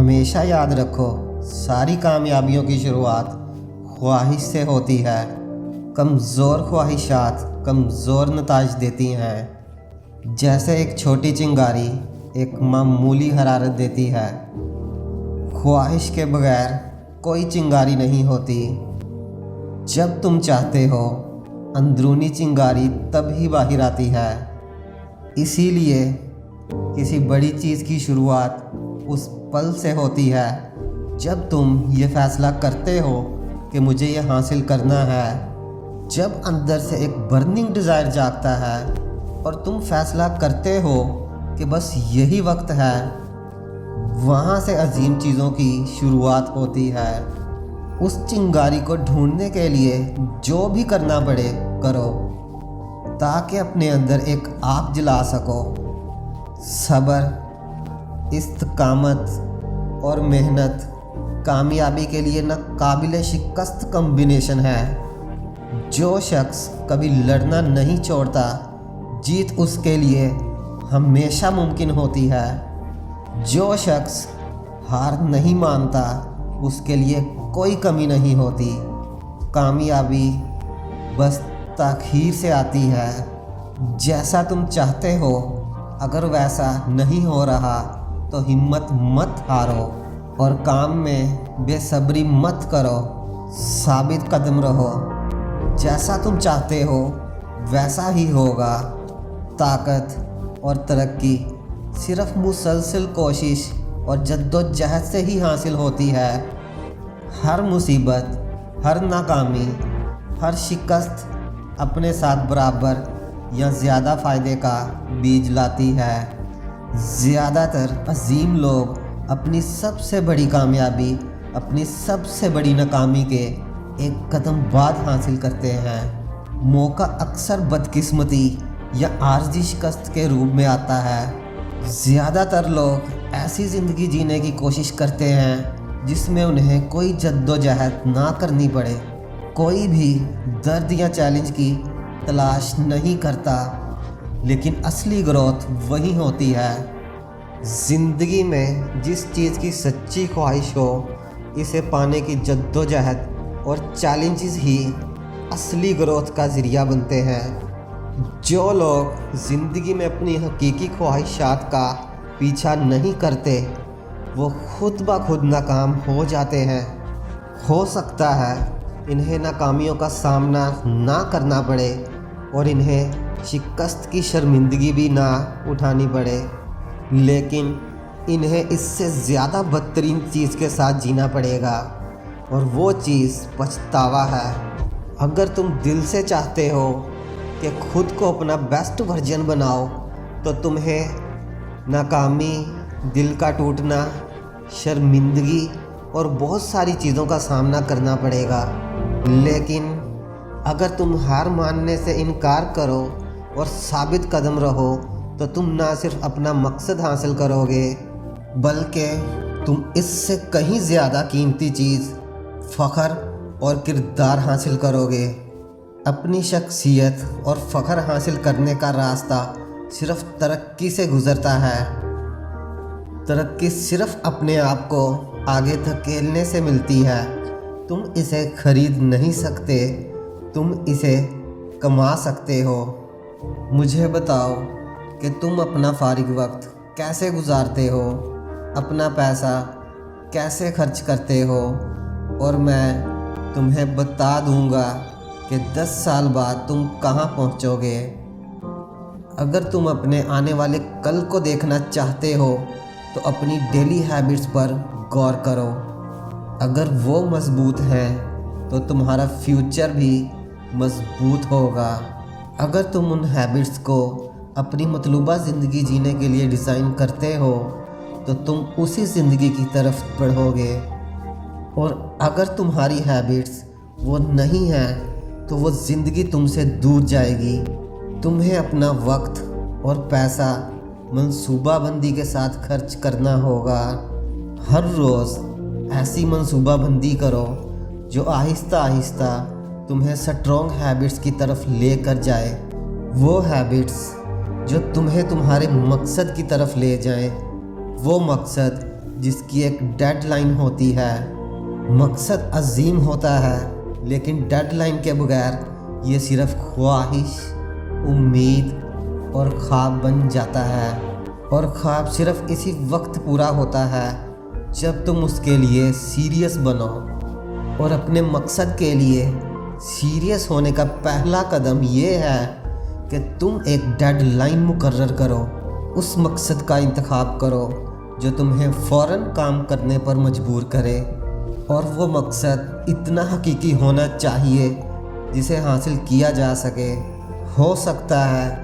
हमेशा याद रखो, सारी कामयाबियों की शुरुआत ख्वाहिश से होती है। कमज़ोर ख्वाहिशात कमज़ोर नताज देती हैं। जैसे एक छोटी चिंगारी एक मामूली हरारत देती है, ख्वाहिश के बगैर कोई चिंगारी नहीं होती। जब तुम चाहते हो, अंदरूनी चिंगारी तभी बाहर आती है। इसीलिए किसी बड़ी चीज़ की शुरुआत उस पल से होती है जब तुम ये फ़ैसला करते हो कि मुझे ये हासिल करना है। जब अंदर से एक बर्निंग डिज़ायर जागता है और तुम फैसला करते हो कि बस यही वक्त है, वहाँ से अजीम चीज़ों की शुरुआत होती है। उस चिंगारी को ढूंढने के लिए जो भी करना पड़े करो, ताकि अपने अंदर एक आग जला सको। सब्र, इस्तिकामत और मेहनत कामयाबी के लिए नाकाबिले शिकस्त कॉम्बिनेशन है। जो शख्स कभी लड़ना नहीं छोड़ता, जीत उसके लिए हमेशा मुमकिन होती है। जो शख्स हार नहीं मानता, उसके लिए कोई कमी नहीं होती। कामयाबी बस ताख़ीर से आती है। जैसा तुम चाहते हो, अगर वैसा नहीं हो रहा तो हिम्मत मत हारो और काम में बेसब्री मत करो। साबित कदम रहो। जैसा तुम चाहते हो वैसा ही होगा। ताकत और तरक्की सिर्फ मुसलसल कोशिश और जद्दोजहद से ही हासिल होती है। हर मुसीबत, हर नाकामी, हर शिकस्त अपने साथ बराबर या ज़्यादा फ़ायदे का बीज लाती है। ज़्यादातर अजीम लोग अपनी सबसे बड़ी कामयाबी अपनी सबसे बड़ी नाकामी के एक कदम बाद हासिल करते हैं। मौका अक्सर बदकिस्मती या आर्जी शिकस्त के रूप में आता है। ज़्यादातर लोग ऐसी ज़िंदगी जीने की कोशिश करते हैं जिसमें उन्हें कोई जद्दोजहद ना करनी पड़े, कोई भी दर्द या चैलेंज की तलाश नहीं करता। लेकिन असली ग्रोथ वही होती है। ज़िंदगी में जिस चीज़ की सच्ची ख्वाहिश हो, इसे पाने की जद्दोजहद और चैलेंजेस ही असली ग्रोथ का ज़रिया बनते हैं। जो लोग ज़िंदगी में अपनी हकीकी ख्वाहिशात का पीछा नहीं करते, वो खुद ब खुद नाकाम हो जाते हैं। हो सकता है इन्हें नाकामियों का सामना ना करना पड़े और इन्हें शिकस्त की शर्मिंदगी भी ना उठानी पड़े, लेकिन इन्हें इससे ज़्यादा बदतरीन चीज़ के साथ जीना पड़ेगा, और वो चीज़ पछतावा है। अगर तुम दिल से चाहते हो कि खुद को अपना बेस्ट वर्जन बनाओ, तो तुम्हें नाकामी, दिल का टूटना, शर्मिंदगी और बहुत सारी चीज़ों का सामना करना पड़ेगा। लेकिन अगर तुम हार मानने से इनकार करो और साबित कदम रहो, तो तुम ना सिर्फ अपना मकसद हासिल करोगे, बल्कि तुम इससे कहीं ज़्यादा कीमती चीज़ फ़ख्र और किरदार हासिल करोगे। अपनी शख्सियत और फ़ख्र हासिल करने का रास्ता सिर्फ तरक्की से गुज़रता है। तरक्की सिर्फ अपने आप को आगे धकेलने से मिलती है। तुम इसे खरीद नहीं सकते, तुम इसे कमा सकते हो। मुझे बताओ कि तुम अपना फारिग वक्त कैसे गुजारते हो, अपना पैसा कैसे खर्च करते हो, और मैं तुम्हें बता दूंगा कि 10 साल बाद तुम कहाँ पहुँचोगे। अगर तुम अपने आने वाले कल को देखना चाहते हो, तो अपनी डेली हैबिट्स पर गौर करो। अगर वो मज़बूत हैं, तो तुम्हारा फ्यूचर भी मज़बूत होगा। अगर तुम उन हैबिट्स को अपनी मतलूबा ज़िंदगी जीने के लिए डिज़ाइन करते हो, तो तुम उसी ज़िंदगी की तरफ बढ़ोगे। और अगर तुम्हारी हैबिट्स वो नहीं हैं, तो वो ज़िंदगी तुमसे दूर जाएगी। तुम्हें अपना वक्त और पैसा मंसूबाबंदी के साथ खर्च करना होगा। हर रोज़ ऐसी मंसूबाबंदी करो जो आहिस्ता आहिस्ता तुम्हें स्ट्रॉन्ग हैबिट्स की तरफ लेकर जाए। वो हैबिट्स जो तुम्हें तुम्हारे मकसद की तरफ ले जाएं। वो मकसद जिसकी एक डेडलाइन होती है। मकसद अजीम होता है, लेकिन डेडलाइन के बगैर ये सिर्फ ख्वाहिश, उम्मीद और ख्वाब बन जाता है। और ख्वाब सिर्फ इसी वक्त पूरा होता है जब तुम उसके लिए सीरियस बनो। और अपने मकसद के लिए सीरियस होने का पहला कदम ये है कि तुम एक डेडलाइन मुकर्रर करो। उस मकसद का इंतखाब करो जो तुम्हें फ़ौरन काम करने पर मजबूर करे। और वो मकसद इतना हकीकी होना चाहिए जिसे हासिल किया जा सके। हो सकता है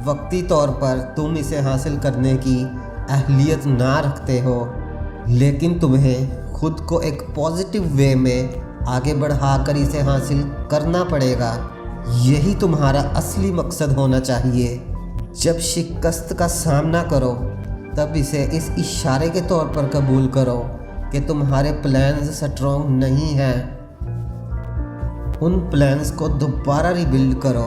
वक्ती तौर पर तुम इसे हासिल करने की अहलियत ना रखते हो, लेकिन तुम्हें खुद को एक पॉजिटिव वे में आगे बढ़ाकर इसे हासिल करना पड़ेगा। यही तुम्हारा असली मकसद होना चाहिए। जब शिकस्त का सामना करो तब इसे इस इशारे के तौर पर कबूल करो कि तुम्हारे प्लान्स स्ट्रॉन्ग नहीं हैं। उन प्लान्स को दोबारा रिबिल्ड करो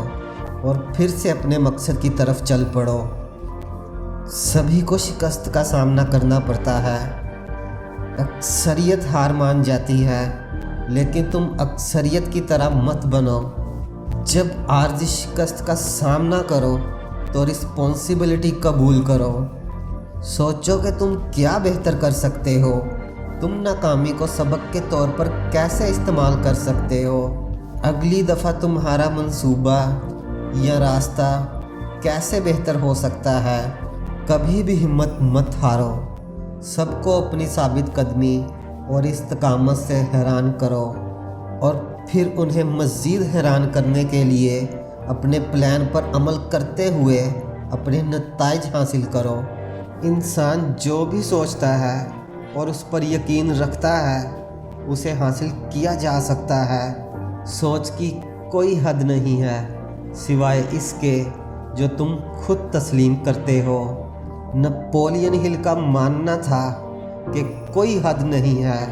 और फिर से अपने मकसद की तरफ चल पड़ो। सभी को शिकस्त का सामना करना पड़ता है। अक्सरियत हार मान जाती है, लेकिन तुम अक्सरियत की तरह मत बनो। जब आर्जी शिकस्त का सामना करो तो रिस्पॉन्सिबिलिटी कबूल करो। सोचो कि तुम क्या बेहतर कर सकते हो। तुम नाकामी को सबक के तौर पर कैसे इस्तेमाल कर सकते हो। अगली दफ़ा तुम्हारा मंसूबा या रास्ता कैसे बेहतर हो सकता है। कभी भी हिम्मत मत हारो। सबको अपनी साबित कदमी और इस्तकामत से हैरान करो और फिर उन्हें मज़ीद हैरान करने के लिए अपने प्लान पर अमल करते हुए अपने नताइज हासिल करो। इंसान जो भी सोचता है और उस पर यकीन रखता है उसे हासिल किया जा सकता है। सोच की कोई हद नहीं है सिवाय इसके जो तुम खुद तस्लीम करते हो। नेपोलियन हिल का मानना था कि कोई हद नहीं है।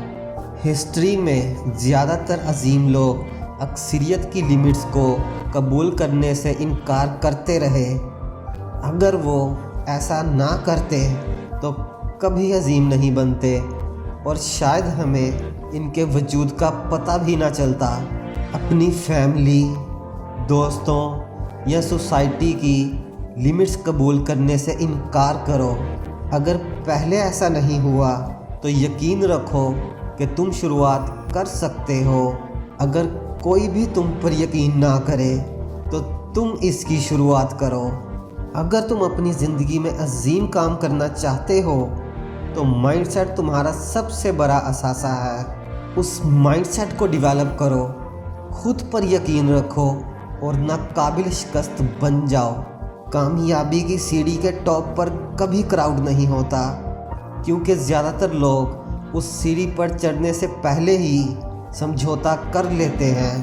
हिस्ट्री में ज़्यादातर अजीम लोग अक्सरियत की लिमिट्स को कबूल करने से इनकार करते रहे। अगर वो ऐसा ना करते तो कभी अजीम नहीं बनते और शायद हमें इनके वजूद का पता भी ना चलता। अपनी फैमिली, दोस्तों या सोसाइटी की लिमिट्स कबूल करने से इनकार करो। अगर पहले ऐसा नहीं हुआ तो यकीन रखो कि तुम शुरुआत कर सकते हो। अगर कोई भी तुम पर यकीन ना करे तो तुम इसकी शुरुआत करो। अगर तुम अपनी ज़िंदगी में अजीम काम करना चाहते हो तो माइंडसेट तुम्हारा सबसे बड़ा असासा है। उस माइंडसेट को डेवलप करो, खुद पर यकीन रखो और नाकाबिल शिकस्त बन जाओ। कामयाबी की सीढ़ी के टॉप पर कभी क्राउड नहीं होता, क्योंकि ज़्यादातर लोग उस सीढ़ी पर चढ़ने से पहले ही समझौता कर लेते हैं।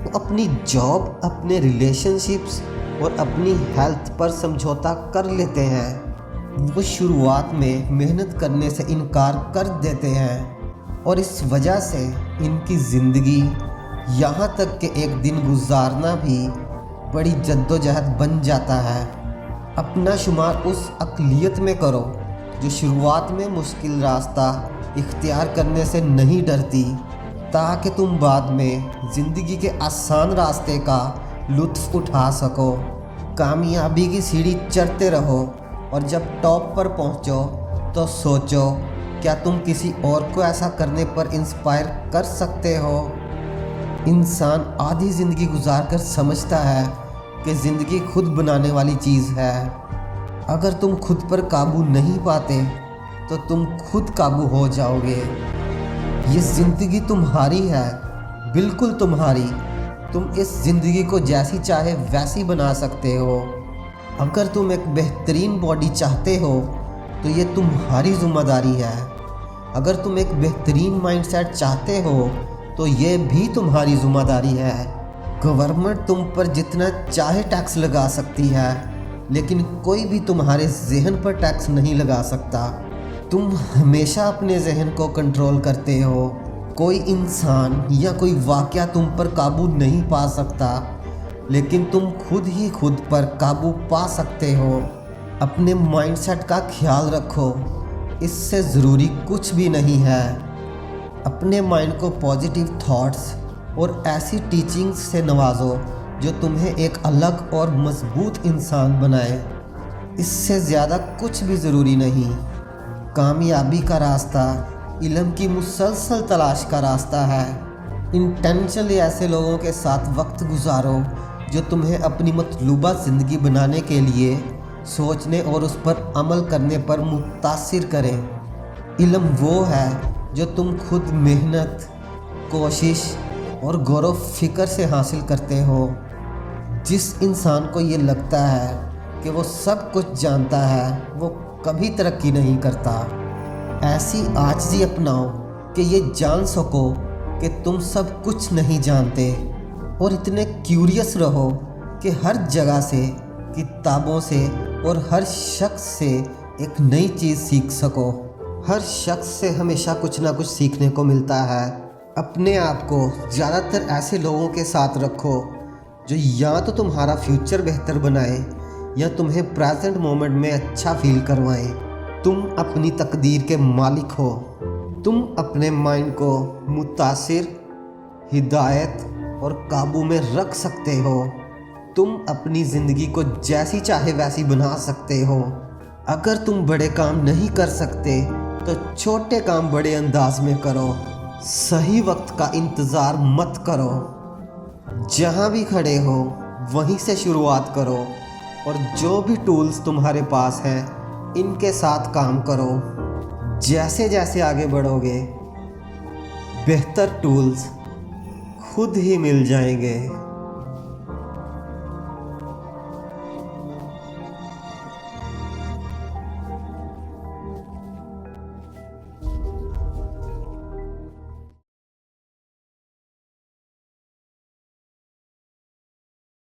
वो अपनी जॉब, अपने रिलेशनशिप्स और अपनी हेल्थ पर समझौता कर लेते हैं। वो शुरुआत में मेहनत करने से इनकार कर देते हैं और इस वजह से इनकी ज़िंदगी यहाँ तक कि एक दिन गुजारना भी बड़ी जद्दोजहद बन जाता है। अपना शुमार उस अक़लियत में करो जो शुरुआत में मुश्किल रास्ता इख्तियार करने से नहीं डरती, ताकि तुम बाद में ज़िंदगी के आसान रास्ते का लुत्फ़ उठा सको। कामयाबी की सीढ़ी चढ़ते रहो और जब टॉप पर पहुँचो तो सोचो क्या तुम किसी और को ऐसा करने पर इंस्पायर कर सकते हो। इंसान आधी ज़िंदगी गुजारकर समझता है कि ज़िंदगी खुद बनाने वाली चीज़ है। अगर तुम खुद पर काबू नहीं पाते तो तुम खुद काबू हो जाओगे। ये ज़िंदगी तुम्हारी है, बिल्कुल तुम्हारी। तुम इस ज़िंदगी को जैसी चाहे वैसी बना सकते हो। अगर तुम एक बेहतरीन बॉडी चाहते हो तो ये तुम्हारी ज़िम्मेदारी है। अगर तुम एक बेहतरीन माइंडसेट चाहते हो तो ये भी तुम्हारी ज़िम्मेदारी है। गवर्नमेंट तुम पर जितना चाहे टैक्स लगा सकती है, लेकिन कोई भी तुम्हारे जहन पर टैक्स नहीं लगा सकता। तुम हमेशा अपने जहन को कंट्रोल करते हो। कोई इंसान या कोई वाक़या तुम पर काबू नहीं पा सकता, लेकिन तुम खुद ही खुद पर काबू पा सकते हो। अपने माइंडसेट का ख्याल रखो इससे ज़रूरी कुछ भी नहीं है। अपने माइंड को पॉजिटिव थॉट्स और ऐसी टीचिंग्स से नवाजो जो तुम्हें एक अलग और मजबूत इंसान बनाए। इससे ज़्यादा कुछ भी ज़रूरी नहीं। कामयाबी का रास्ता इल्म की मुसलसल तलाश का रास्ता है। इंटेंशनली ऐसे लोगों के साथ वक्त गुजारो जो तुम्हें अपनी मतलूबा ज़िंदगी बनाने के लिए सोचने और उस पर अमल करने पर मुतासिर करें। इल्म वो है जो तुम खुद मेहनत, कोशिश और गौर व फिक्र से हासिल करते हो। जिस इंसान को ये लगता है कि वो सब कुछ जानता है, वो कभी तरक्की नहीं करता। ऐसी आजिज़ी अपनाओ कि ये जान सको कि तुम सब कुछ नहीं जानते, और इतने क्यूरियस रहो कि हर जगह से, किताबों से और हर शख्स से एक नई चीज़ सीख सको। हर शख्स से हमेशा कुछ ना कुछ सीखने को मिलता है। अपने आप को ज़्यादातर ऐसे लोगों के साथ रखो जो या तो तुम्हारा फ्यूचर बेहतर बनाए या तुम्हें प्रेजेंट मोमेंट में अच्छा फील करवाएं। तुम अपनी तकदीर के मालिक हो। तुम अपने माइंड को मुतासिर, हिदायत और काबू में रख सकते हो। तुम अपनी ज़िंदगी को जैसी चाहे वैसी बना सकते हो। अगर तुम बड़े काम नहीं कर सकते तो छोटे काम बड़े अंदाज में करो। सही वक्त का इंतज़ार मत करो। जहाँ भी खड़े हो वहीं से शुरुआत करो, और जो भी टूल्स तुम्हारे पास हैं इनके साथ काम करो। जैसे जैसे आगे बढ़ोगे बेहतर टूल्स खुद ही मिल जाएंगे।